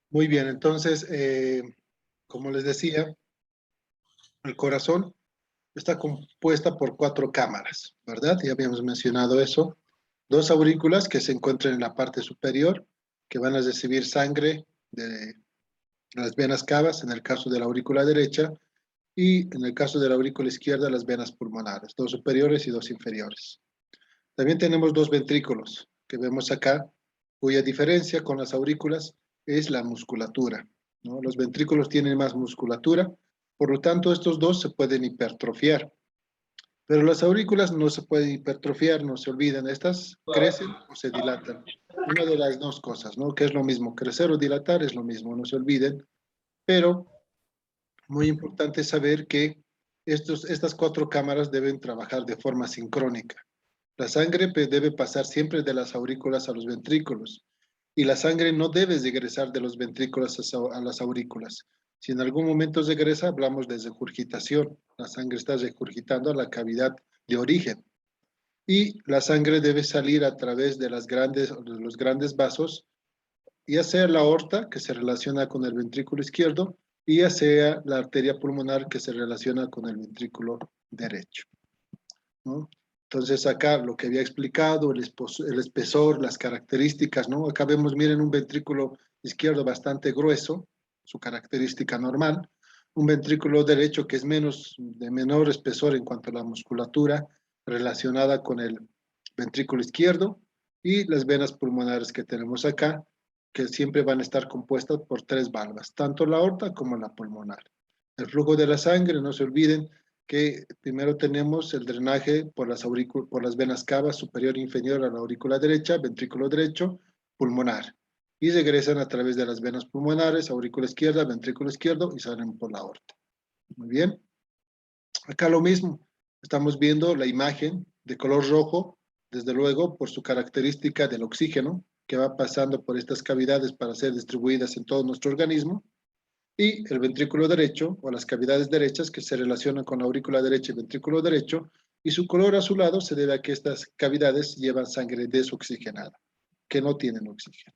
Muy bien, entonces, como les decía, el corazón está compuesta por 4 cámaras, ¿verdad? Ya habíamos mencionado eso. 2 aurículas que se encuentran en la parte superior, que van a recibir sangre de las venas cavas, en el caso de la aurícula derecha, y en el caso de la aurícula izquierda, las venas pulmonares, 2 superiores y 2 inferiores. También tenemos 2 ventrículos, que vemos acá, cuya diferencia con las aurículas es la musculatura, ¿no? Los ventrículos tienen más musculatura, por lo tanto, estos 2 se pueden hipertrofiar. Pero las aurículas no se pueden hipertrofiar, no se olviden, estas crecen o se dilatan. Una de las 2 cosas, ¿no? Que es lo mismo, crecer o dilatar es lo mismo, no se olviden. Pero muy importante saber que estas 4 cámaras deben trabajar de forma sincrónica. La sangre debe pasar siempre de las aurículas a los ventrículos y la sangre no debe regresar de los ventrículos a las aurículas. Si en algún momento regresa, hablamos de regurgitación. La sangre está regurgitando a la cavidad de origen y la sangre debe salir a través de los grandes vasos, ya sea la aorta, que se relaciona con el ventrículo izquierdo, y ya sea la arteria pulmonar, que se relaciona con el ventrículo derecho, ¿no? Entonces acá lo que había explicado, el espesor, las características, ¿no? Acá vemos, miren, un ventrículo izquierdo bastante grueso, su característica normal, un ventrículo derecho que es de menor espesor en cuanto a la musculatura relacionada con el ventrículo izquierdo, y las venas pulmonares que tenemos acá, que siempre van a estar compuestas por 3 valvas, tanto la aorta como la pulmonar. El flujo de la sangre, no se olviden que primero tenemos el drenaje por las venas cavas superior e inferior a la aurícula derecha, ventrículo derecho, pulmonar. Y regresan a través de las venas pulmonares, aurícula izquierda, ventrículo izquierdo y salen por la aorta. Muy bien. Acá lo mismo. Estamos viendo la imagen de color rojo, desde luego por su característica del oxígeno que va pasando por estas cavidades para ser distribuidas en todo nuestro organismo, y el ventrículo derecho o las cavidades derechas que se relacionan con la aurícula derecha y ventrículo derecho, y su color azulado se debe a que estas cavidades llevan sangre desoxigenada, que no tienen oxígeno.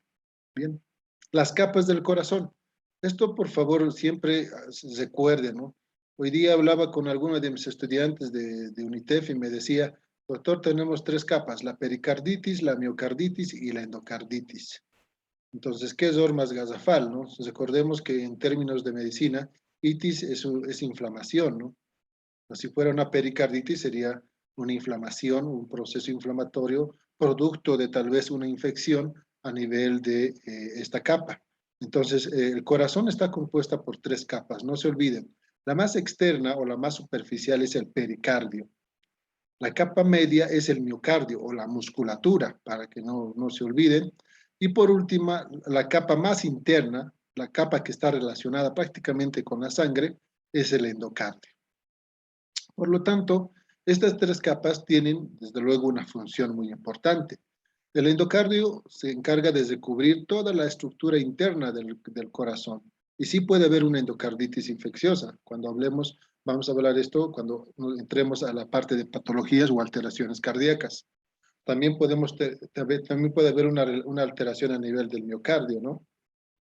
Bien, las capas del corazón. Esto, por favor, siempre recuerden, ¿no? Hoy día hablaba con alguno de mis estudiantes de UNITEF y me decía, doctor, tenemos 3 capas, la pericarditis, la miocarditis y la endocarditis. Entonces, ¿qué es hormas gasafal, no? Recordemos que en términos de medicina, itis es inflamación, ¿no? Si fuera una pericarditis sería una inflamación, un proceso inflamatorio, producto de tal vez una infección a nivel de esta capa. Entonces, el corazón está compuesta por 3 capas, no se olviden. La más externa o la más superficial es el pericardio. La capa media es el miocardio o la musculatura, para que no se olviden. Y por último, la capa más interna, la capa que está relacionada prácticamente con la sangre, es el endocardio. Por lo tanto, estas 3 capas tienen, desde luego, una función muy importante. El endocardio se encarga de recubrir toda la estructura interna del corazón. Y sí puede haber una endocarditis infecciosa. Cuando hablemos, vamos a hablar de esto cuando entremos a la parte de patologías o alteraciones cardíacas. También puede haber una alteración a nivel del miocardio, ¿no?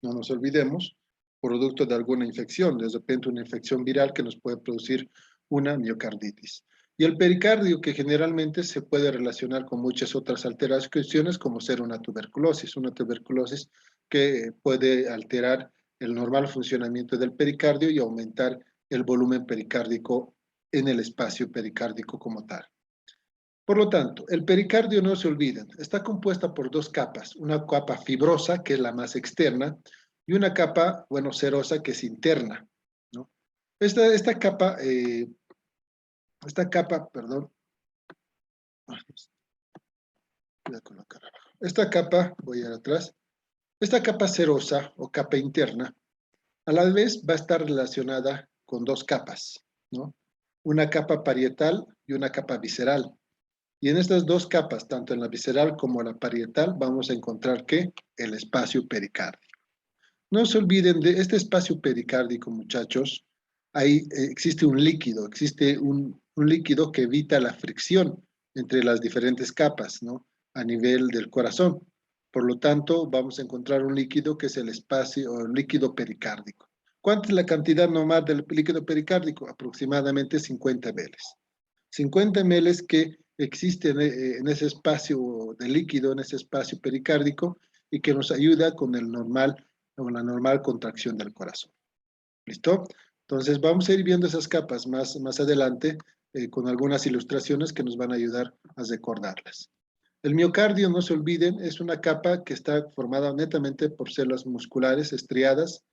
No nos olvidemos, producto de alguna infección, de repente una infección viral que nos puede producir una miocarditis. Y el pericardio, que generalmente se puede relacionar con muchas otras alteraciones, como ser una tuberculosis que puede alterar el normal funcionamiento del pericardio y aumentar el volumen pericárdico en el espacio pericárdico como tal. Por lo tanto, el pericardio, no se olviden, está compuesta por 2 capas, una capa fibrosa, que es la más externa, y una capa, bueno, serosa, que es interna, ¿no? Esta capa, perdón, voy a colocar abajo. Esta capa, voy a ir atrás, esta capa serosa o capa interna, a la vez va a estar relacionada con 2 capas, ¿no? Una capa parietal y una capa visceral. Y en estas 2 capas, tanto en la visceral como en la parietal, vamos a encontrar que el espacio pericárdico. No se olviden de este espacio pericárdico, muchachos. Ahí existe un líquido, un líquido que evita la fricción entre las diferentes capas, ¿no? A nivel del corazón. Por lo tanto, vamos a encontrar un líquido que es el espacio o el líquido pericárdico. ¿Cuánta es la cantidad normal del líquido pericárdico? Aproximadamente 50 ml. 50 ml que existen en ese espacio de líquido, en ese espacio pericárdico, y que nos ayuda con el normal, con la normal contracción del corazón. ¿Listo? Entonces vamos a ir viendo esas capas más adelante con algunas ilustraciones que nos van a ayudar a recordarlas. El miocardio, no se olviden, es una capa que está formada netamente por células musculares estriadas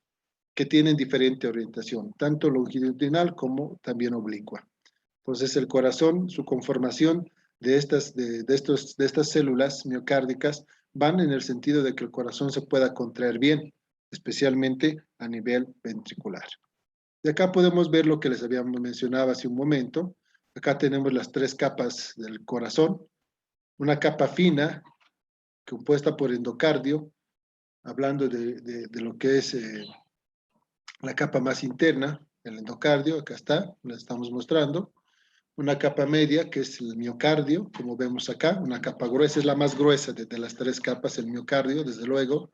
que tienen diferente orientación, tanto longitudinal como también oblicua. Entonces el corazón, su conformación de estas células miocárdicas van en el sentido de que el corazón se pueda contraer bien, especialmente a nivel ventricular. Y acá podemos ver lo que les habíamos mencionado hace un momento. Acá tenemos las tres capas del corazón. Una capa fina, compuesta por endocardio, hablando de lo que es la capa más interna, el endocardio, acá está, la estamos mostrando. Una capa media, que es el miocardio, como vemos acá. Una capa gruesa, es la más gruesa de las tres capas, el miocardio, desde luego.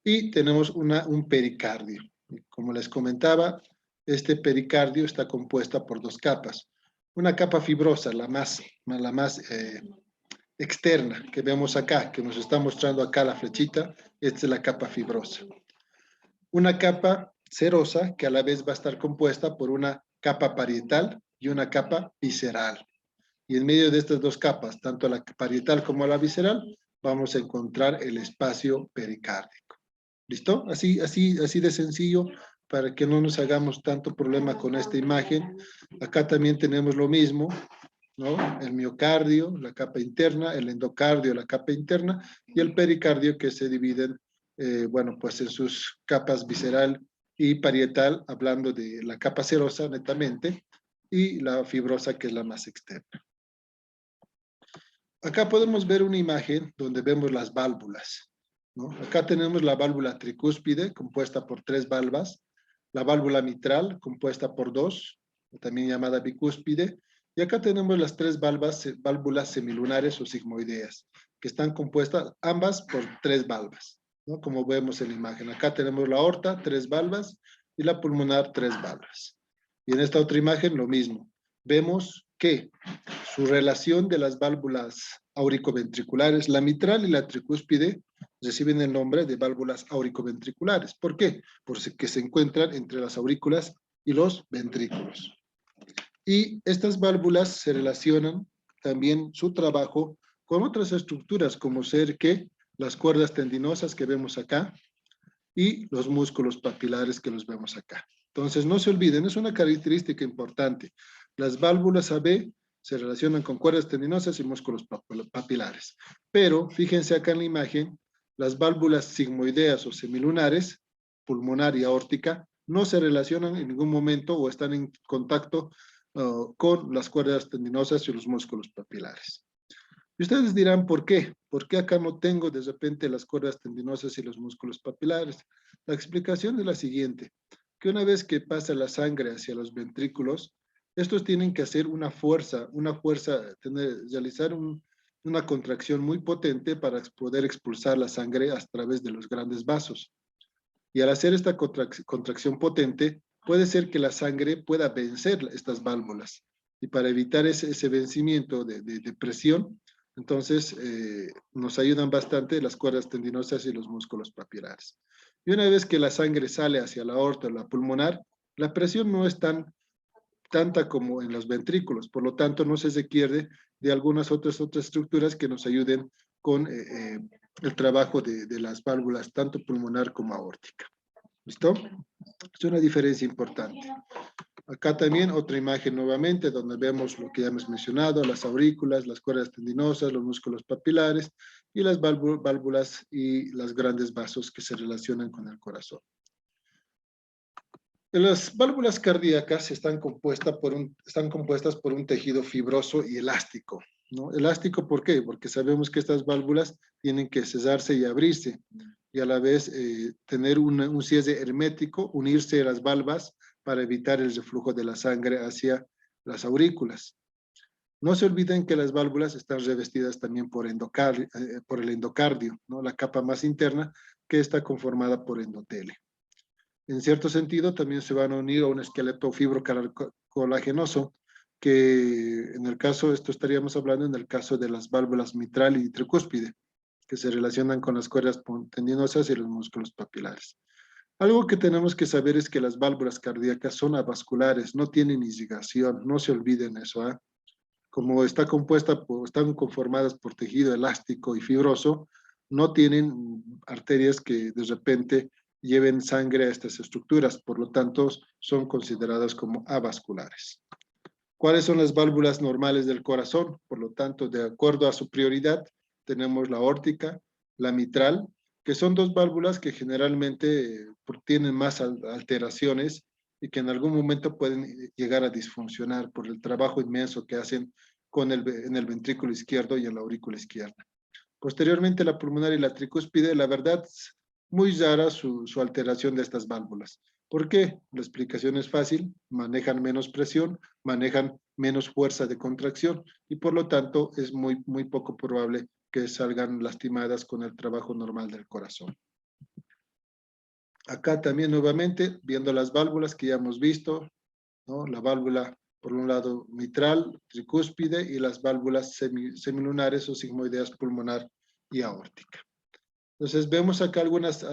Y tenemos un pericardio. Como les comentaba, este pericardio está compuesta por dos capas. Una capa fibrosa, la más externa que vemos acá, que nos está mostrando acá la flechita, esta es la capa fibrosa. Una capa serosa que a la vez va a estar compuesta por una capa parietal y una capa visceral. Y en medio de estas dos capas, tanto la parietal como la visceral, vamos a encontrar el espacio pericárdico. ¿Listo? Así de sencillo, para que no nos hagamos tanto problema con esta imagen. Acá también tenemos lo mismo, ¿no? El miocardio, la capa interna, el endocardio, la capa interna, y el pericardio que se dividen, bueno, pues en sus capas visceral y parietal, hablando de la capa serosa netamente, y la fibrosa que es la más externa. Acá podemos ver una imagen donde vemos las válvulas, ¿no? Acá tenemos la válvula tricúspide, compuesta por 3 valvas, la válvula mitral, compuesta por 2, también llamada bicúspide, y acá tenemos las 3 válvulas semilunares o sigmoideas, que están compuestas ambas por 3 valvas, ¿no? Como vemos en la imagen. Acá tenemos la aorta, 3 valvas, y la pulmonar, 3 valvas. Y en esta otra imagen lo mismo. Vemos que su relación de las válvulas auricoventriculares, la mitral y la tricúspide, reciben el nombre de válvulas auricoventriculares. ¿Por qué? Porque se encuentran entre las aurículas y los ventrículos. Y estas válvulas se relacionan también su trabajo con otras estructuras, como ser que las cuerdas tendinosas que vemos acá y los músculos papilares que los vemos acá. Entonces, no se olviden, es una característica importante. Las válvulas AB se relacionan con cuerdas tendinosas y músculos papilares. Pero, fíjense acá en la imagen, las válvulas sigmoideas o semilunares, pulmonar y aórtica, no se relacionan en ningún momento o están en contacto con las cuerdas tendinosas y los músculos papilares. Y ustedes dirán, ¿por qué? ¿Por qué acá no tengo de repente las cuerdas tendinosas y los músculos papilares? La explicación es la siguiente, que una vez que pasa la sangre hacia los ventrículos, estos tienen que hacer realizar una contracción muy potente para poder expulsar la sangre a través de los grandes vasos. Y al hacer esta contracción potente, puede ser que la sangre pueda vencer estas válvulas. Y para evitar ese vencimiento de presión, entonces nos ayudan bastante las cuerdas tendinosas y los músculos papilares. Y una vez que la sangre sale hacia la aorta o la pulmonar, la presión no es tanta como en los ventrículos, por lo tanto no se requiere de algunas otras estructuras que nos ayuden con el trabajo de las válvulas, tanto pulmonar como aórtica. ¿Listo? Es una diferencia importante. Acá también otra imagen nuevamente donde vemos lo que ya hemos mencionado, las aurículas, las cuerdas tendinosas, los músculos papilares y las válvulas y los grandes vasos que se relacionan con el corazón. Las válvulas cardíacas están compuestas por un tejido fibroso y elástico, ¿no? Elástico, ¿por qué? Porque sabemos que estas válvulas tienen que cerrarse y abrirse, y a la vez tener un cierre hermético, unirse a las valvas para evitar el reflujo de la sangre hacia las aurículas. No se olviden que las válvulas están revestidas también por el endocardio, ¿no? La capa más interna que está conformada por endotelio. En cierto sentido, también se van a unir a un esqueleto fibrocolagenoso, que en el caso, esto estaríamos hablando en el caso de las válvulas mitral y tricúspide, que se relacionan con las cuerdas tendinosas y los músculos papilares. Algo que tenemos que saber es que las válvulas cardíacas son avasculares, no tienen irrigación, no se olviden eso, ¿eh? Como están conformadas por tejido elástico y fibroso, no tienen arterias que de repente lleven sangre a estas estructuras, por lo tanto son consideradas como avasculares. ¿Cuáles son las válvulas normales del corazón? Por lo tanto, de acuerdo a su prioridad, tenemos la aórtica, la mitral, que son dos válvulas que generalmente tienen más alteraciones y que en algún momento pueden llegar a disfuncionar por el trabajo inmenso que hacen en el ventrículo izquierdo y en la aurícula izquierda. Posteriormente, la pulmonar y la tricúspide, la verdad, es muy rara su alteración de estas válvulas. ¿Por qué? La explicación es fácil, manejan menos presión, manejan menos fuerza de contracción y por lo tanto es muy poco probable que salgan lastimadas con el trabajo normal del corazón. Acá también nuevamente, viendo las válvulas que ya hemos visto, ¿no? La válvula, por un lado, mitral, tricúspide y las válvulas semilunares o sigmoideas pulmonar y aórtica. Entonces, vemos acá algunas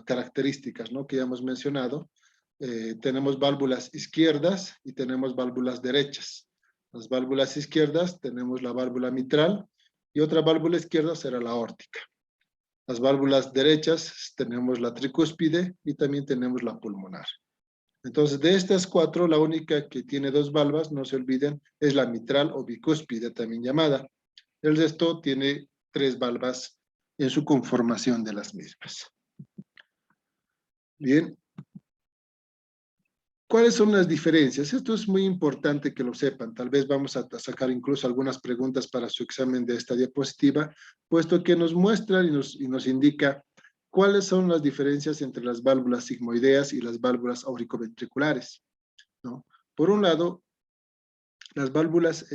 características, ¿no? Que ya hemos mencionado. Tenemos válvulas izquierdas y tenemos válvulas derechas. Las válvulas izquierdas tenemos la válvula mitral y otra válvula izquierda será la aórtica. Las válvulas derechas tenemos la tricúspide y también tenemos la pulmonar. Entonces, de estas cuatro, la única que tiene dos valvas, no se olviden, es la mitral o bicúspide, también llamada. El resto tiene tres valvas en su conformación de las mismas. Bien. ¿Cuáles son las diferencias? Esto es muy importante que lo sepan. Tal vez vamos a sacar incluso algunas preguntas para su examen de esta diapositiva, puesto que nos muestra y nos indica cuáles son las diferencias entre las válvulas sigmoideas y las válvulas auricoventriculares, ¿no? Por un lado, las válvulas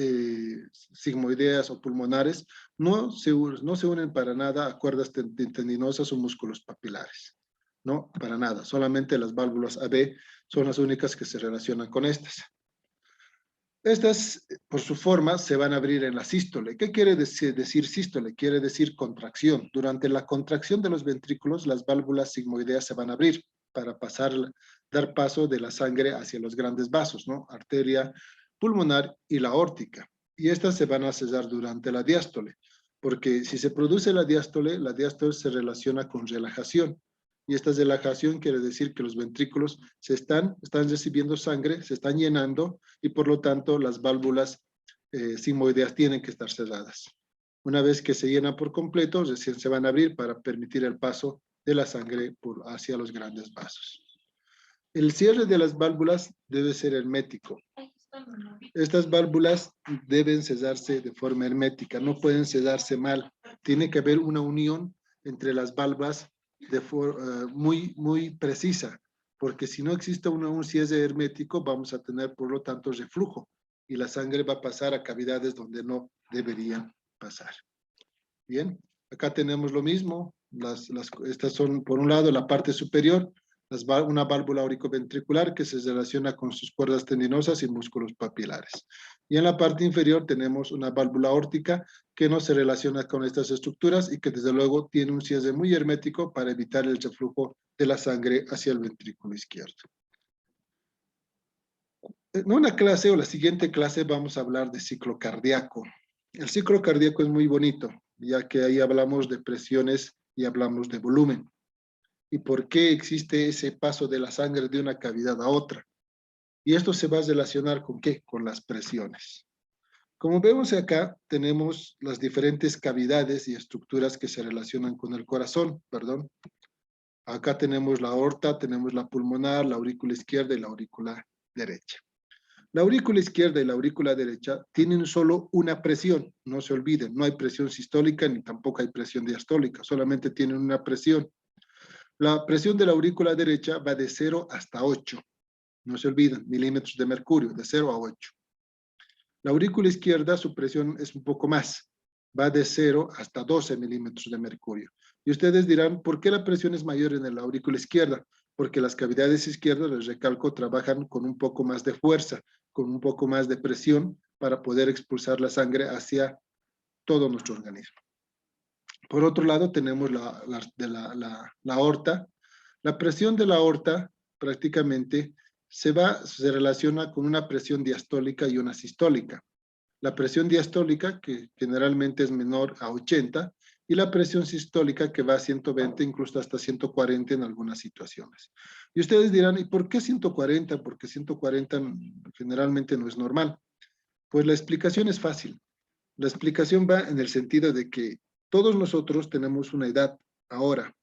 sigmoideas o pulmonares no se unen para nada a cuerdas tendinosas o músculos papilares. No, para nada. Solamente las válvulas AB son las únicas que se relacionan con estas. Estas, por su forma, se van a abrir en la sístole. ¿Qué quiere decir sístole? Quiere decir contracción. Durante la contracción de los ventrículos, las válvulas sigmoideas se van a abrir para dar paso de la sangre hacia los grandes vasos, ¿no? Arteria pulmonar y la aórtica. Y estas se van a cerrar durante la diástole, porque si se produce la diástole se relaciona con relajación. Y esta relajación quiere decir que los ventrículos están recibiendo sangre, se están llenando y por lo tanto las válvulas sigmoideas tienen que estar cerradas. Una vez que se llenan por completo, recién se van a abrir para permitir el paso de la sangre hacia los grandes vasos. El cierre de las válvulas debe ser hermético. Estas válvulas deben cerrarse de forma hermética, no pueden cerrarse mal. Tiene que haber una unión entre las válvulas muy precisa, porque si no existe un cierre hermético, vamos a tener, por lo tanto, reflujo, y la sangre va a pasar a cavidades donde no deberían pasar. Bien, acá tenemos lo mismo. Estas son, por un lado, la parte superior, una válvula auricoventricular que se relaciona con sus cuerdas tendinosas y músculos papilares. Y en la parte inferior tenemos una válvula aórtica que no se relaciona con estas estructuras y que desde luego tiene un cierre muy hermético para evitar el reflujo de la sangre hacia el ventrículo izquierdo. En una clase o la siguiente clase vamos a hablar de ciclo cardíaco. El ciclo cardíaco es muy bonito, ya que ahí hablamos de presiones y hablamos de volumen. ¿Y por qué existe ese paso de la sangre de una cavidad a otra? Y esto se va a relacionar ¿con qué? Con las presiones. Como vemos acá, tenemos las diferentes cavidades y estructuras que se relacionan con el corazón, perdón. Acá tenemos la aorta, tenemos la pulmonar, la aurícula izquierda y la aurícula derecha. La aurícula izquierda y la aurícula derecha tienen solo una presión, no se olviden, no hay presión sistólica ni tampoco hay presión diastólica, solamente tienen una presión. La presión de la aurícula derecha va de 0 hasta 8, no se olviden, milímetros de mercurio, de 0 a 8. La aurícula izquierda, su presión es un poco más, va de 0 hasta 12 milímetros de mercurio. Y ustedes dirán, ¿por qué la presión es mayor en la aurícula izquierda? Porque las cavidades izquierdas, les recalco, trabajan con un poco más de fuerza, con un poco más de presión para poder expulsar la sangre hacia todo nuestro organismo. Por otro lado, tenemos la aorta. La presión de la aorta prácticamente se relaciona con una presión diastólica y una sistólica. La presión diastólica, que generalmente es menor a 80, y la presión sistólica, que va a 120, incluso hasta 140 en algunas situaciones. Y ustedes dirán, ¿y por qué 140? Porque 140 generalmente no es normal. Pues la explicación es fácil. La explicación va en el sentido de que todos nosotros tenemos una edad ahora,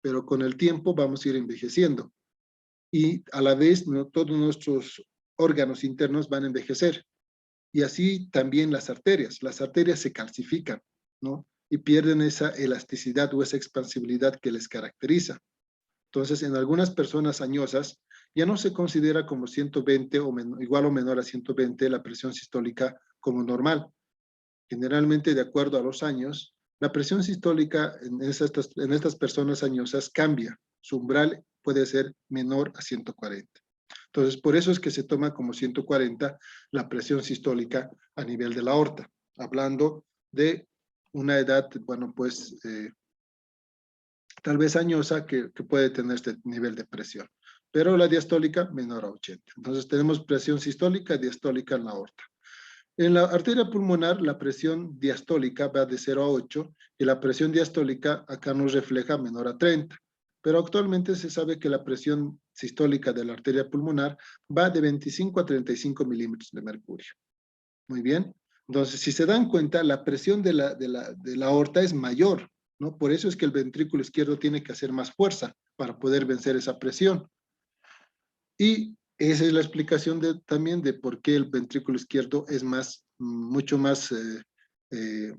pero con el tiempo vamos a ir envejeciendo. Y a la vez, ¿no?, todos nuestros órganos internos van a envejecer. Y así también las arterias. Las arterias se calcifican, ¿no? Y pierden esa elasticidad o esa expansibilidad que les caracteriza. Entonces, en algunas personas añosas, ya no se considera como 120 o igual o menor a 120 la presión sistólica como normal. Generalmente, de acuerdo a los años, la presión sistólica en estas personas añosas cambia. Su umbral puede ser menor a 140. Entonces, por eso es que se toma como 140 la presión sistólica a nivel de la aorta, hablando de una edad, bueno, pues tal vez añosa que puede tener este nivel de presión, pero la diastólica menor a 80. Entonces, tenemos presión sistólica y diastólica en la aorta. En la arteria pulmonar, la presión diastólica va de 0 a 8 y la presión diastólica acá nos refleja menor a 30. Pero actualmente se sabe que la presión sistólica de la arteria pulmonar va de 25 a 35 milímetros de mercurio. Muy bien. Entonces, si se dan cuenta, la presión de la aorta es mayor, ¿no? Por eso es que el ventrículo izquierdo tiene que hacer más fuerza para poder vencer esa presión. Y esa es la explicación también de por qué el ventrículo izquierdo es mucho más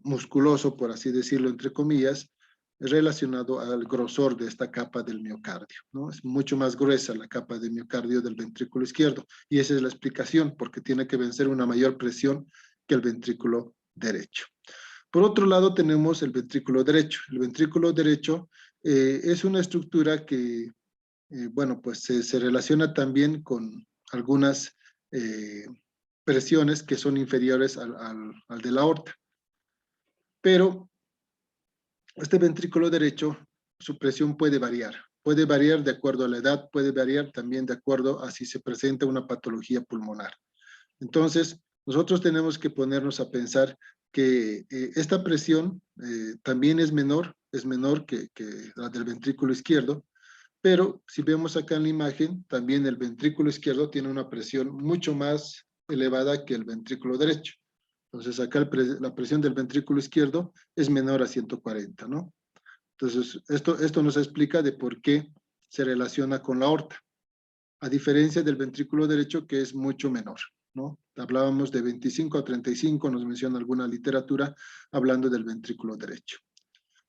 musculoso, por así decirlo, entre comillas, relacionado al grosor de esta capa del miocardio, ¿no? Es mucho más gruesa la capa de miocardio del ventrículo izquierdo. Y esa es la explicación, porque tiene que vencer una mayor presión que el ventrículo derecho. Por otro lado, tenemos el ventrículo derecho. El ventrículo derecho es una estructura que bueno, pues se relaciona también con algunas presiones que son inferiores al de la aorta. Pero este ventrículo derecho, su presión puede variar de acuerdo a la edad, puede variar también de acuerdo a si se presenta una patología pulmonar. Entonces, nosotros tenemos que ponernos a pensar que esta presión también es menor que la del ventrículo izquierdo, pero si vemos acá en la imagen, también el ventrículo izquierdo tiene una presión mucho más elevada que el ventrículo derecho. Entonces acá la presión del ventrículo izquierdo es menor a 140, ¿no? Entonces esto nos explica de por qué se relaciona con la aorta, a diferencia del ventrículo derecho que es mucho menor, ¿no? Hablábamos de 25 a 35, nos menciona alguna literatura hablando del ventrículo derecho.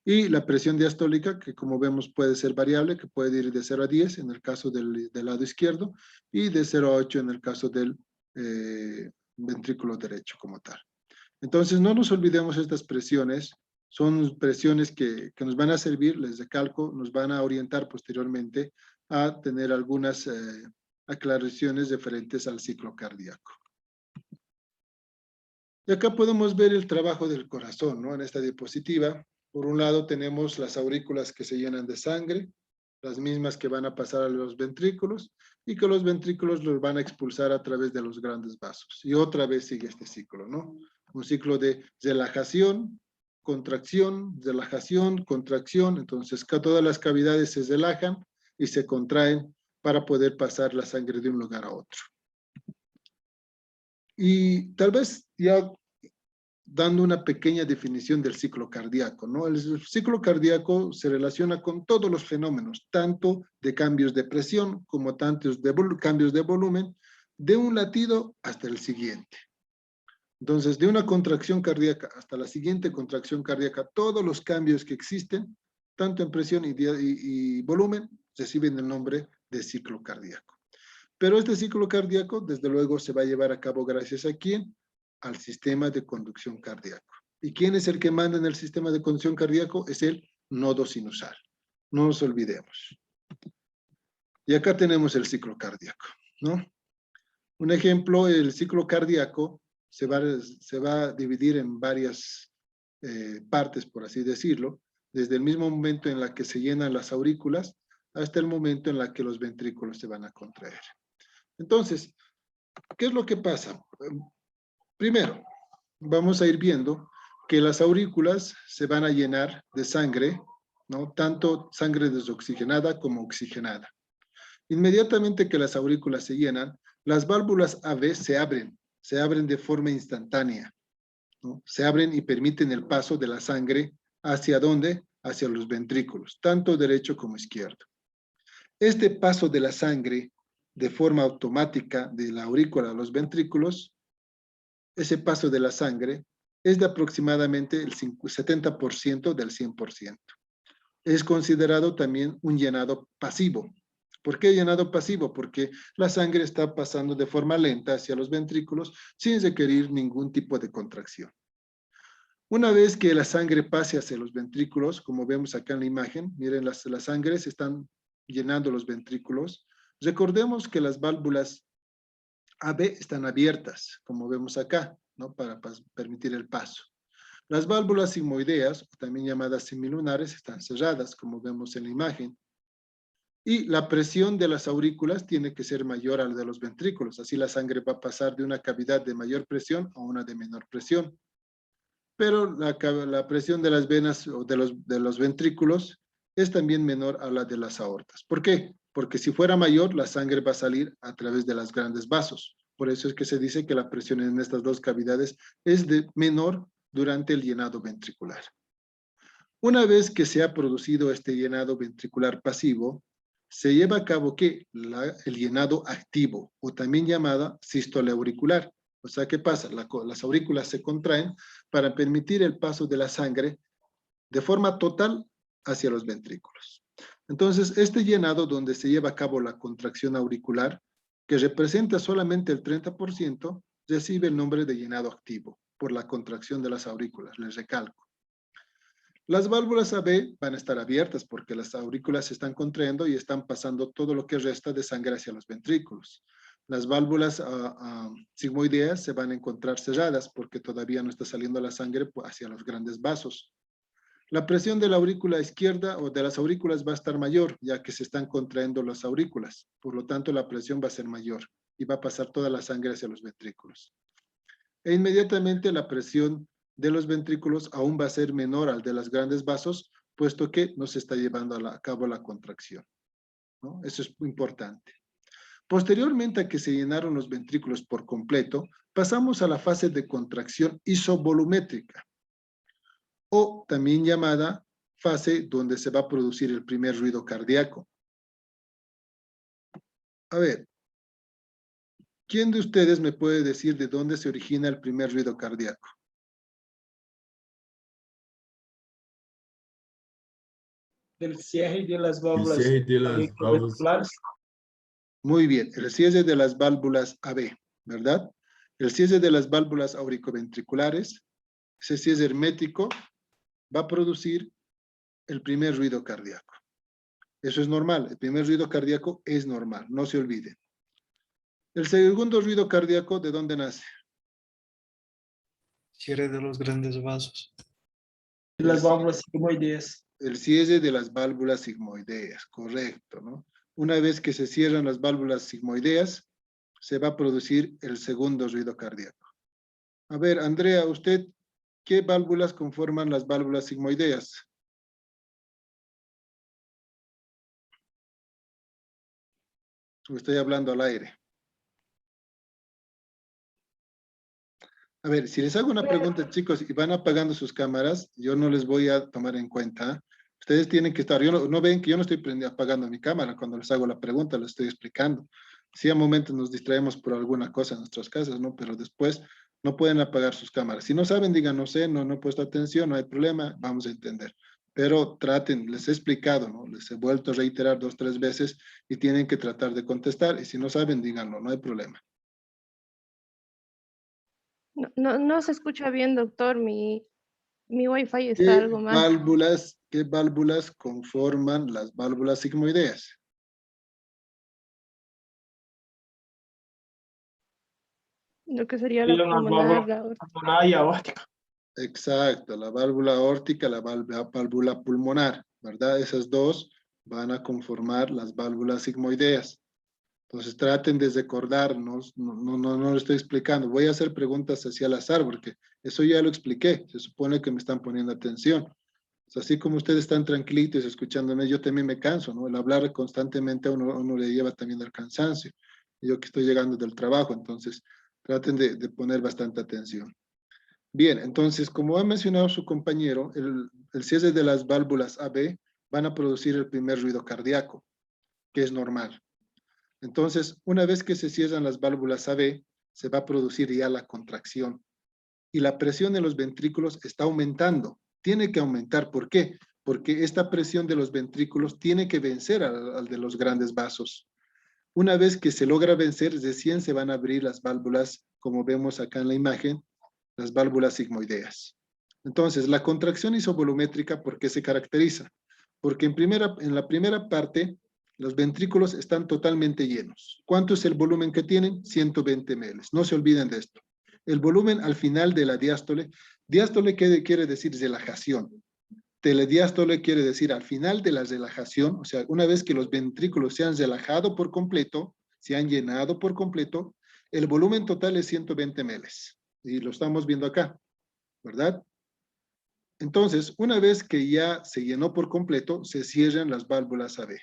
Y la presión diastólica, que como vemos puede ser variable, que puede ir de 0 a 10 en el caso del lado izquierdo y de 0 a 8 en el caso del ventrículo derecho como tal. Entonces no nos olvidemos estas presiones, son presiones que nos van a servir, les recalco, nos van a orientar posteriormente a tener algunas aclaraciones referentes al ciclo cardíaco. Y acá podemos ver el trabajo del corazón, ¿no? En esta diapositiva. Por un lado tenemos las aurículas que se llenan de sangre, las mismas que van a pasar a los ventrículos y que los ventrículos los van a expulsar a través de los grandes vasos. Y otra vez sigue este ciclo, ¿no? Un ciclo de relajación, contracción, relajación, contracción. Entonces, todas las cavidades se relajan y se contraen para poder pasar la sangre de un lugar a otro. Y tal vez ya dando una pequeña definición del ciclo cardíaco, ¿no? El ciclo cardíaco se relaciona con todos los fenómenos, tanto de cambios de presión como tantos de cambios de volumen, de un latido hasta el siguiente. Entonces, de una contracción cardíaca hasta la siguiente contracción cardíaca, todos los cambios que existen, tanto en presión y volumen, reciben el nombre de ciclo cardíaco. Pero este ciclo cardíaco, desde luego, se va a llevar a cabo gracias a quién? al sistema de conducción cardíaco. ¿Y quién es el que manda en el sistema de conducción cardíaco? Es el nodo sinusal. No nos olvidemos. Y acá tenemos el ciclo cardíaco, ¿no? Un ejemplo, el ciclo cardíaco se va a dividir en varias partes, por así decirlo, desde el mismo momento en la que se llenan las aurículas hasta el momento en la que los ventrículos se van a contraer. Entonces, ¿qué es lo que pasa? Primero, vamos a ir viendo que las aurículas se van a llenar de sangre, ¿no? Tanto sangre desoxigenada como oxigenada. Inmediatamente que las aurículas se llenan, las válvulas AV se abren de forma instantánea, ¿no? Se abren y permiten el paso de la sangre ¿hacia dónde? Hacia los ventrículos, tanto derecho como izquierdo. Este paso de la sangre de forma automática de la aurícula a los ventrículos, ese paso de la sangre es de aproximadamente el 70% del 100%. Es considerado también un llenado pasivo. ¿Por qué llenado pasivo? Porque la sangre está pasando de forma lenta hacia los ventrículos sin requerir ningún tipo de contracción. Una vez que la sangre pase hacia los ventrículos, como vemos acá en la imagen, miren, las sangres están llenando los ventrículos. Recordemos que las válvulas AB están abiertas, como vemos acá, ¿no? Para permitir el paso. Las válvulas sigmoideas, también llamadas semilunares, están cerradas, como vemos en la imagen. Y la presión de las aurículas tiene que ser mayor a la de los ventrículos. Así la sangre va a pasar de una cavidad de mayor presión a una de menor presión. Pero la presión de las venas o de los ventrículos es también menor a la de las aortas. ¿Por qué? Porque si fuera mayor, la sangre va a salir a través de los grandes vasos. Por eso es que se dice que la presión en estas dos cavidades es menor durante el llenado ventricular. Una vez que se ha producido este llenado ventricular pasivo, se lleva a cabo ¿qué? El llenado activo, o también llamada sístole auricular. O sea, ¿qué pasa? Las aurículas se contraen para permitir el paso de la sangre de forma total hacia los ventrículos. Entonces, este llenado donde se lleva a cabo la contracción auricular, que representa solamente el 30%, recibe el nombre de llenado activo por la contracción de las aurículas, les recalco. Las válvulas AB van a estar abiertas porque las aurículas se están contrayendo y están pasando todo lo que resta de sangre hacia los ventrículos. Las válvulas sigmoideas se van a encontrar cerradas porque todavía no está saliendo la sangre hacia los grandes vasos. La presión de la aurícula izquierda o de las aurículas va a estar mayor, ya que se están contrayendo las aurículas. Por lo tanto, la presión va a ser mayor y va a pasar toda la sangre hacia los ventrículos. E inmediatamente la presión de los ventrículos aún va a ser menor al de los grandes vasos, puesto que no se está llevando a cabo la contracción, ¿no? Eso es importante. Posteriormente a que se llenaron los ventrículos por completo, pasamos a la fase de contracción isovolumétrica, o también llamada fase donde se va a producir el primer ruido cardíaco. A ver, ¿quién de ustedes me puede decir de dónde se origina el primer ruido cardíaco? Del cierre de las válvulas cierre de las auriculoventriculares. Muy bien, el cierre de las válvulas AB, ¿verdad? El cierre de las válvulas auricoventriculares, ese cierre hermético, va a producir el primer ruido cardíaco. Eso es normal, el primer ruido cardíaco es normal, no se olviden. El segundo ruido cardíaco, ¿de dónde nace? Cierre de los grandes vasos. De las válvulas sigmoideas. El cierre de las válvulas sigmoideas, correcto, ¿no? Una vez que se cierran las válvulas sigmoideas, se va a producir el segundo ruido cardíaco. A ver, Andrea, ¿usted qué válvulas conforman las válvulas sigmoideas? Estoy hablando al aire. A ver, si les hago una pregunta, chicos, y van apagando sus cámaras, yo no les voy a tomar en cuenta. Ustedes tienen que estar, no ven que yo no estoy apagando mi cámara cuando les hago la pregunta, les estoy explicando. Sí, a momentos nos distraemos por alguna cosa en nuestras casas, ¿no? Pero después no pueden apagar sus cámaras. Si no saben, digan, no sé, no he puesto atención, no hay problema, vamos a entender. Pero traten, les he explicado, ¿no? Les he vuelto a reiterar 2, 3 veces y tienen que tratar de contestar. Y si no saben, díganlo, no hay problema. No se escucha bien, doctor. Mi Wi-Fi está algo mal. ¿Qué válvulas conforman las válvulas sigmoideas? Lo que sería la Serían las pulmonar, válvulas la aorta. pulmonar y aórtica. Exacto, la válvula aórtica, la válvula pulmonar, ¿verdad? Esas dos van a conformar las válvulas sigmoideas. Entonces traten de recordarnos, no lo estoy explicando. Voy a hacer preguntas hacia al azar porque eso ya lo expliqué. Se supone que me están poniendo atención. O sea, así como ustedes están tranquilitos escuchándome, yo también me canso, ¿no? El hablar constantemente a uno le lleva también al cansancio. Yo que estoy llegando del trabajo, entonces traten de poner bastante atención. Bien, entonces, como ha mencionado su compañero, el cierre de las válvulas AB van a producir el primer ruido cardíaco, que es normal. Entonces, una vez que se cierran las válvulas AB, se va a producir ya la contracción. Y la presión en los ventrículos está aumentando. Tiene que aumentar. ¿Por qué? Porque esta presión de los ventrículos tiene que vencer al de los grandes vasos. Una vez que se logra vencer, recién se van a abrir las válvulas, como vemos acá en la imagen, las válvulas sigmoideas. Entonces, la contracción isovolumétrica, ¿por qué se caracteriza? Porque en la primera parte, los ventrículos están totalmente llenos. ¿Cuánto es el volumen que tienen? 120 ml. No se olviden de esto. El volumen al final de la diástole, diástole quiere decir relajación. Telediástole quiere decir al final de la relajación, o sea, una vez que los ventrículos se han relajado por completo, se han llenado por completo, el volumen total es 120 ml. Y lo estamos viendo acá, ¿verdad? Entonces, una vez que ya se llenó por completo, se cierran las válvulas AB.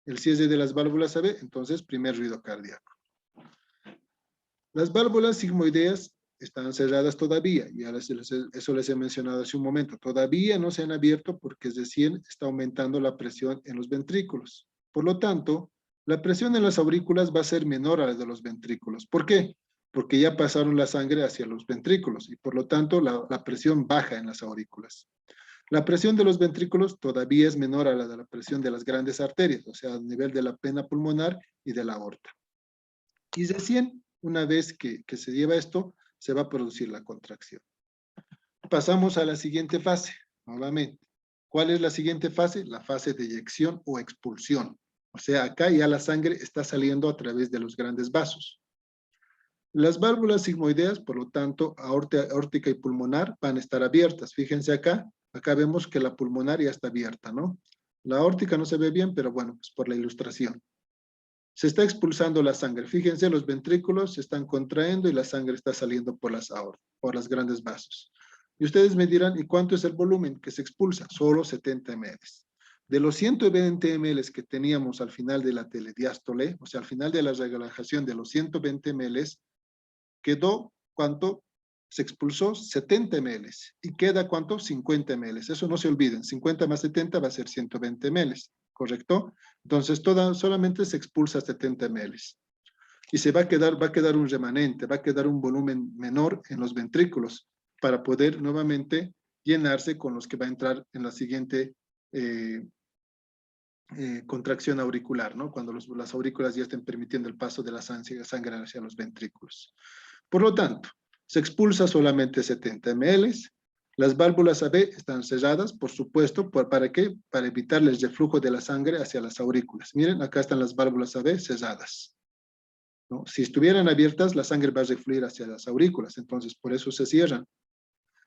El cierre de las válvulas AB, entonces, primer ruido cardíaco. Las válvulas sigmoideas están cerradas todavía, y ahora eso les he mencionado hace un momento. Todavía no se han abierto porque recién está aumentando la presión en los ventrículos. Por lo tanto, la presión en las aurículas va a ser menor a la de los ventrículos. ¿Por qué? Porque ya pasaron la sangre hacia los ventrículos y por lo tanto la presión baja en las aurículas. La presión de los ventrículos todavía es menor a la de la presión de las grandes arterias, o sea, a nivel de la vena pulmonar y de la aorta. Y recién, una vez que se lleva esto, se va a producir la contracción. Pasamos a la siguiente fase, nuevamente. ¿Cuál es la siguiente fase? La fase de eyección o expulsión. O sea, acá ya la sangre está saliendo a través de los grandes vasos. Las válvulas sigmoideas, por lo tanto, aórtica y pulmonar, van a estar abiertas. Fíjense acá, acá vemos que la pulmonar ya está abierta, ¿no? La aórtica no se ve bien, pero bueno, pues por la ilustración. Se está expulsando la sangre. Fíjense, los ventrículos se están contrayendo y la sangre está saliendo por las aortas, por los grandes vasos. Y ustedes me dirán, ¿y cuánto es el volumen que se expulsa? Solo 70 ml. De los 120 ml que teníamos al final de la telediástole, o sea, al final de la relajación de los 120 ml, quedó, ¿cuánto? Se expulsó 70 ml. ¿Y queda cuánto? 50 ml. Eso no se olviden. 50 más 70 va a ser 120 ml. ¿Correcto? Entonces, solamente se expulsa 70 ml. Y va a quedar un remanente, va a quedar un volumen menor en los ventrículos para poder nuevamente llenarse con los que va a entrar en la siguiente contracción auricular, ¿no? Cuando las aurículas ya estén permitiendo el paso de la sangre hacia los ventrículos. Por lo tanto, se expulsa solamente 70 ml. Las válvulas AB están cerradas, por supuesto, ¿para qué? Para evitar el reflujo de la sangre hacia las aurículas. Miren, acá están las válvulas AB cerradas, ¿no? Si estuvieran abiertas, la sangre va a refluir hacia las aurículas, entonces por eso se cierran.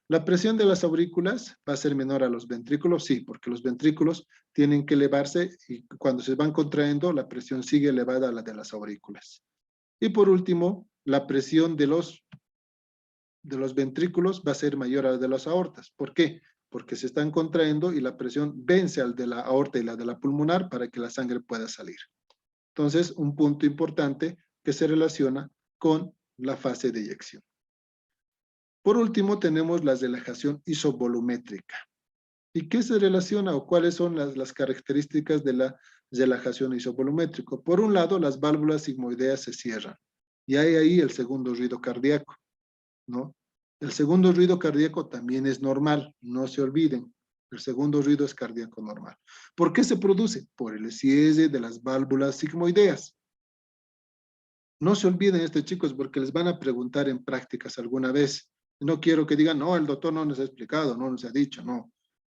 ¿La presión de las aurículas va a ser menor a los ventrículos? Sí, porque los ventrículos tienen que elevarse y cuando se van contrayendo, la presión sigue elevada a la de las aurículas. Y por último, la presión de los ventrículos va a ser mayor a la de las aortas. ¿Por qué? Porque se están contrayendo y la presión vence al de la aorta y la de la pulmonar para que la sangre pueda salir. Entonces, un punto importante que se relaciona con la fase de eyección. Por último, tenemos la relajación isovolumétrica. ¿Y qué se relaciona o cuáles son las características de la relajación isovolumétrica? Por un lado, las válvulas sigmoideas se cierran y hay ahí el segundo ruido cardíaco, ¿no? El segundo ruido cardíaco también es normal, no se olviden. El segundo ruido es cardíaco normal. ¿Por qué se produce? Por el cierre de las válvulas sigmoideas. No se olviden chicos, porque les van a preguntar en prácticas alguna vez. No quiero que digan, no, el doctor no nos ha explicado, no nos ha dicho, no.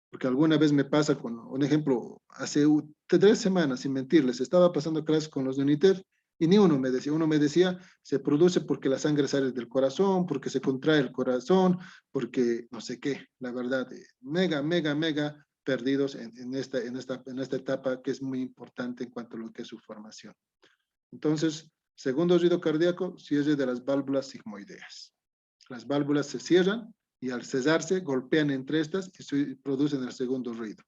Porque alguna vez me pasa con un ejemplo, hace 3 semanas, sin mentirles, estaba pasando clases con los de UNITEF y ni uno me decía, se produce porque la sangre sale del corazón, porque se contrae el corazón, porque no sé qué, la verdad, mega perdidos en esta etapa que es muy importante en cuanto a lo que es su formación. Entonces, segundo ruido cardíaco, cierre de las válvulas sigmoideas. Las válvulas se cierran y al cesarse golpean entre estas y producen el segundo ruido.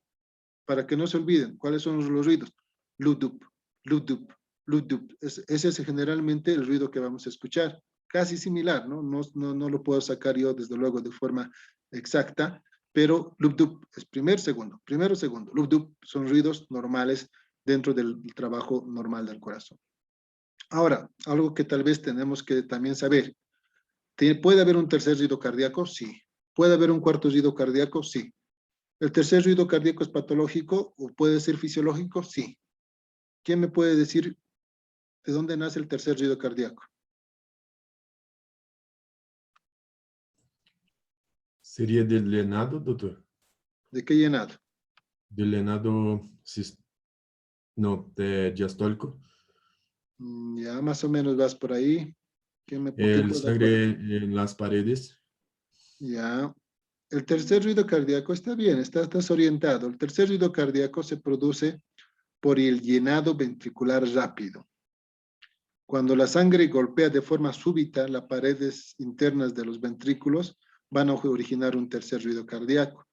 Para que no se olviden, ¿cuáles son los ruidos? Ludup, ludup, ludup. Ese es generalmente el ruido que vamos a escuchar. Casi similar, ¿no? No lo puedo sacar yo desde luego de forma exacta, pero ludup es primero, segundo. Ludup son ruidos normales dentro del trabajo normal del corazón. Ahora, algo que tal vez tenemos que también saber. ¿Puede haber un tercer ruido cardíaco? Sí. ¿Puede haber un cuarto ruido cardíaco? Sí. ¿El tercer ruido cardíaco es patológico o puede ser fisiológico? Sí. ¿Quién me puede decir de dónde nace el tercer ruido cardíaco? Sería del llenado, doctor. ¿De qué llenado? Del llenado diastólico. Ya más o menos vas por ahí. ¿Quién me El puede sangre en las paredes. Ya. El tercer ruido cardíaco está bien, estás orientado. El tercer ruido cardíaco se produce por el llenado ventricular rápido. Cuando la sangre golpea de forma súbita las paredes internas de los ventrículos, van a originar un tercer ruido cardíaco.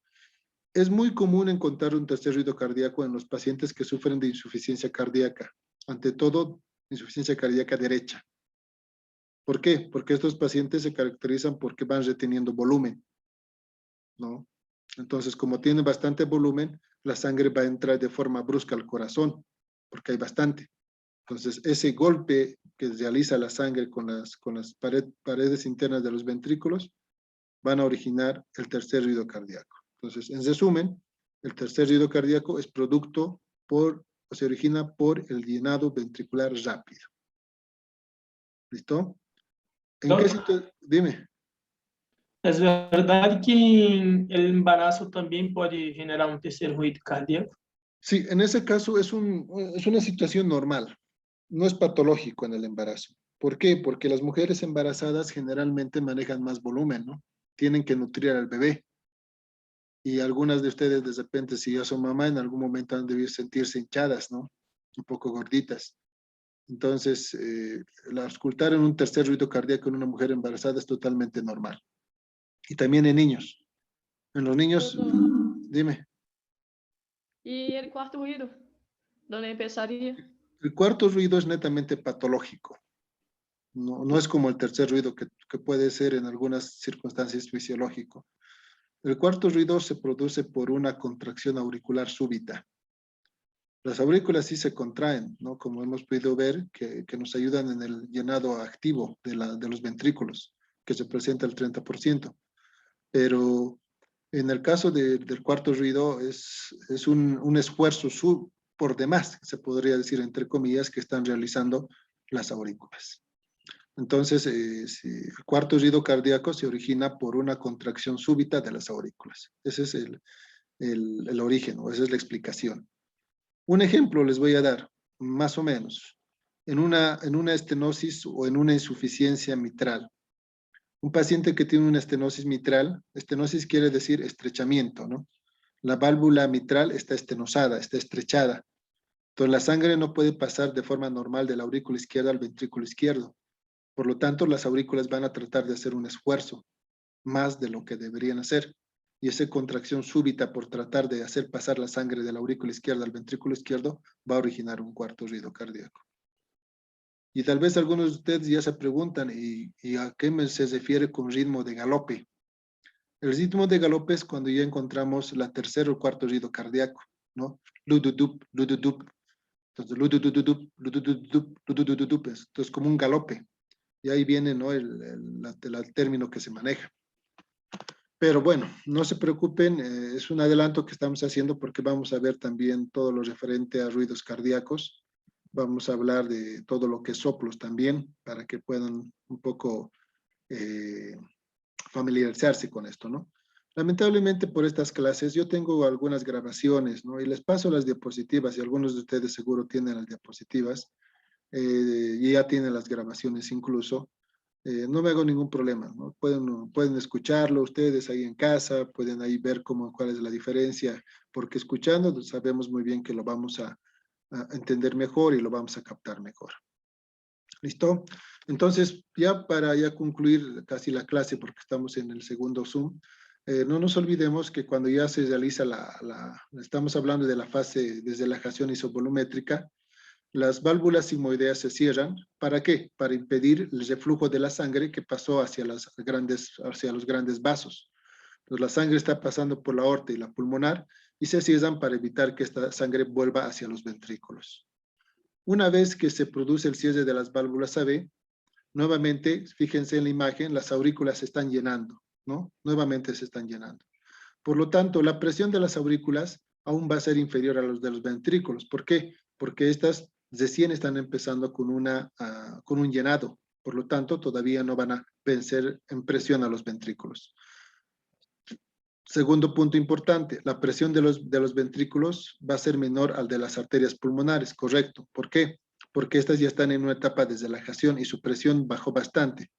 Es muy común encontrar un tercer ruido cardíaco en los pacientes que sufren de insuficiencia cardíaca, ante todo insuficiencia cardíaca derecha. ¿Por qué? Porque estos pacientes se caracterizan porque van reteniendo volumen, ¿no? Entonces, como tienen bastante volumen, la sangre va a entrar de forma brusca al corazón, porque hay bastante. Entonces, ese golpe que realiza la sangre con las paredes internas de los ventrículos van a originar el tercer ruido cardíaco. Entonces, en resumen, el tercer ruido cardíaco es producto se origina por el llenado ventricular rápido. ¿Listo? ¿En qué situación? Dime. Es verdade que el embarazo también puede generar un tercer ruido cardíaco. Sí, en ese caso es una situación normal. No es patológico en el embarazo. ¿Por qué? Porque las mujeres embarazadas generalmente manejan más volumen, ¿no? Tienen que nutrir al bebé. Y algunas de ustedes, de repente, si ya son mamá, en algún momento han debido sentirse hinchadas, ¿no? Un poco gorditas. Entonces, auscultar en un tercer ruido cardíaco en una mujer embarazada es totalmente normal. Y también en niños. En los niños, dime. ¿Y el cuarto ruido? ¿Dónde empezaría? El cuarto ruido es netamente patológico. No es como el tercer ruido que puede ser en algunas circunstancias fisiológico. El cuarto ruido se produce por una contracción auricular súbita. Las aurículas sí se contraen, ¿no? Como hemos podido ver, que nos ayudan en el llenado activo de los ventrículos, que se presenta el 30%. Pero en el caso del cuarto ruido es un esfuerzo por demás, se podría decir entre comillas, que están realizando las aurículas. Entonces, el cuarto ruido cardíaco se origina por una contracción súbita de las aurículas. Ese es el origen, o esa es la explicación. Un ejemplo les voy a dar, más o menos, en una estenosis o en una insuficiencia mitral. Un paciente que tiene una estenosis mitral, estenosis quiere decir estrechamiento, ¿no? La válvula mitral está estenosada, está estrechada. Entonces la sangre no puede pasar de forma normal de la aurícula izquierda al ventrículo izquierdo. Por lo tanto, las aurículas van a tratar de hacer un esfuerzo más de lo que deberían hacer. Y esa contracción súbita por tratar de hacer pasar la sangre de la aurícula izquierda al ventrículo izquierdo va a originar un cuarto ruido cardíaco. Y tal vez algunos de ustedes ya se preguntan, ¿y a qué se refiere con ritmo de galope? El ritmo de galope es cuando ya encontramos la tercera o cuarto ruido cardíaco, ¿no? Lududup, lududup. Entonces, ludududup, ludududup, ludududup. Entonces, como un galope. Y ahí viene, ¿no? el término que se maneja. Pero bueno, no se preocupen, es un adelanto que estamos haciendo porque vamos a ver también todo lo referente a ruidos cardíacos Vamos a hablar de todo lo que es soplos también, para que puedan un poco familiarizarse con esto, ¿no? Lamentablemente por estas clases yo tengo algunas grabaciones, ¿no? Y les paso las diapositivas, y algunos de ustedes seguro tienen las diapositivas, y ya tienen las grabaciones incluso. No me hago ningún problema, ¿no? Pueden escucharlo ustedes ahí en casa, pueden ahí ver cuál es la diferencia, porque escuchando sabemos muy bien que lo vamos a entender mejor y lo vamos a captar mejor. ¿Listo? Entonces, ya para concluir casi la clase, porque estamos en el segundo Zoom, no nos olvidemos que cuando ya se realiza estamos hablando de la fase de relajación isovolumétrica, las válvulas sigmoideas se cierran. ¿Para qué? Para impedir el reflujo de la sangre que pasó hacia los grandes vasos. Entonces, la sangre está pasando por la aorta y la pulmonar y se cierran para evitar que esta sangre vuelva hacia los ventrículos. Una vez que se produce el cierre de las válvulas AB, nuevamente, fíjense en la imagen, las aurículas se están llenando, ¿no? Nuevamente se están llenando. Por lo tanto, la presión de las aurículas aún va a ser inferior a los de los ventrículos. ¿Por qué? Porque estas recién están empezando con un llenado. Por lo tanto, todavía no van a vencer en presión a los ventrículos. Segundo punto importante, la presión de los ventrículos va a ser menor al de las arterias pulmonares, correcto. ¿Por qué? Porque estas ya están en una etapa de relajación y su presión bajó bastante.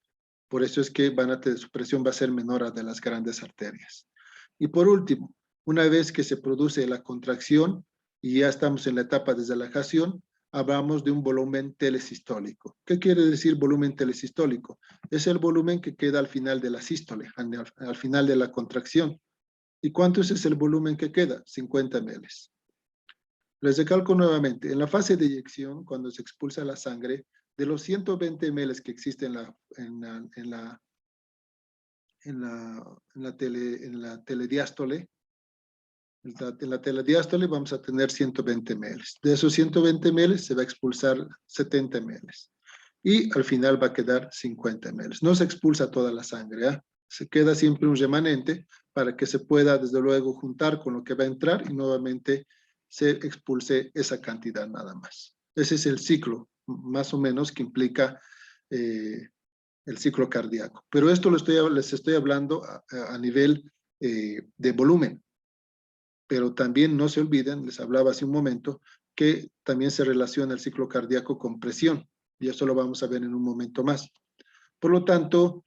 Por eso es que su presión va a ser menor a la de las grandes arterias. Y por último, una vez que se produce la contracción y ya estamos en la etapa de relajación, hablamos de un volumen telesistólico. ¿Qué quiere decir volumen telesistólico? Es el volumen que queda al final de la sístole, al final de la contracción. ¿Y cuánto es el volumen que queda? 50 ml. Les recalco nuevamente, en la fase de eyección, cuando se expulsa la sangre, de los 120 ml que existen en la telediástole, en la telediástole vamos a tener 120 ml. De esos 120 ml se va a expulsar 70 ml. Y al final va a quedar 50 ml. No se expulsa toda la sangre, ¿eh? Se queda siempre un remanente para que se pueda, desde luego, juntar con lo que va a entrar y nuevamente se expulse esa cantidad nada más. Ese es el ciclo, más o menos, que implica el ciclo cardíaco. Pero esto les estoy hablando a nivel de volumen. Pero también no se olviden, les hablaba hace un momento, que también se relaciona el ciclo cardíaco con presión. Y eso lo vamos a ver en un momento más. Por lo tanto,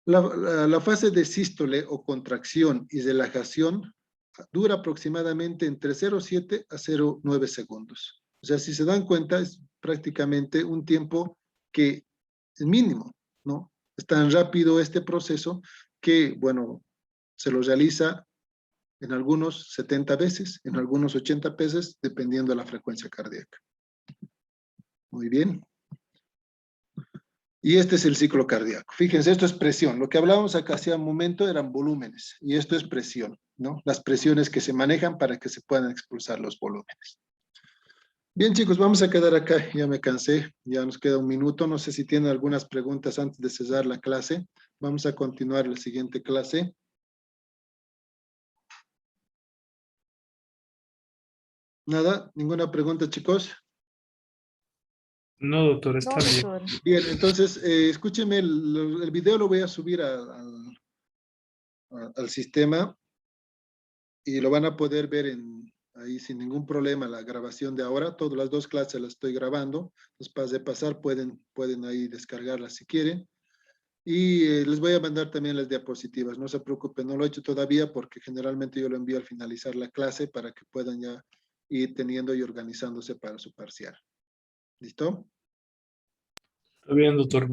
la fase de sístole o contracción y relajación dura aproximadamente entre 0,7 a 0,9 segundos. O sea, si se dan cuenta, es prácticamente un tiempo que es mínimo, ¿no? Es tan rápido este proceso que, bueno, se lo realiza en algunos 70 veces, en algunos 80 veces, dependiendo de la frecuencia cardíaca. Muy bien. Y este es el ciclo cardíaco. Fíjense, esto es presión. Lo que hablábamos acá hace un momento eran volúmenes, y esto es presión, ¿no? Las presiones que se manejan para que se puedan expulsar los volúmenes. Bien, chicos, vamos a quedar acá. Ya me cansé, ya nos queda un minuto. No sé si tienen algunas preguntas antes de cerrar la clase. Vamos a continuar la siguiente clase. ¿Nada? ¿Ninguna pregunta, chicos? No, doctor, No, está bien. doctor. Bien, entonces, escúcheme, el video lo voy a subir al sistema y lo van a poder ver ahí sin ningún problema, la grabación de ahora. Todas las dos clases las estoy grabando. Después de pasar pueden ahí descargarlas si quieren. Y les voy a mandar también las diapositivas. No se preocupen, no lo he hecho todavía porque generalmente yo lo envío al finalizar la clase para que puedan ya ir teniendo y organizándose para su parcial. ¿Listo? Está bien, doctor.